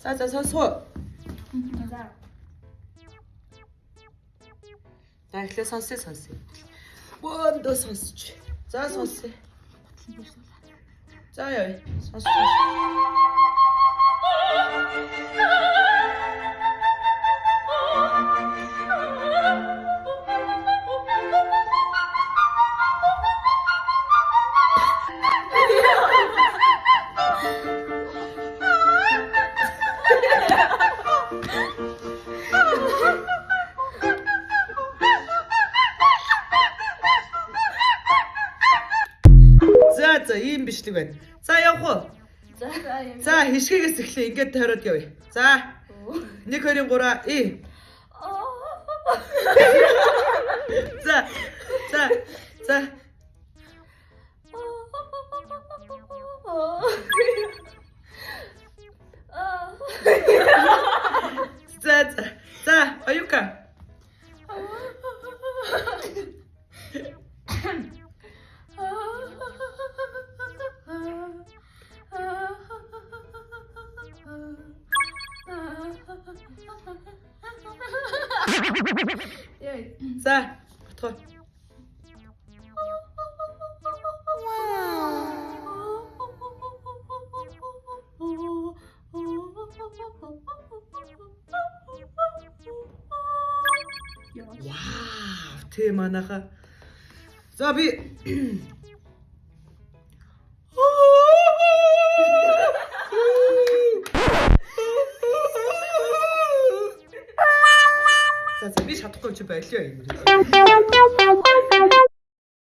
За сонсоо. За. За эхлээ сонсъё. Бөөндөө сонсч. За сонсъё. За яа. Сонсч. За ийм бичлэг байна. За явах уу? За хишгээс эхлэе. Ингээд тойроод явъя. За 1 2 3 и. За. За аюука. За батгой. Вау, тэ манаха. За би За би шатахгүй чи байлаа юм.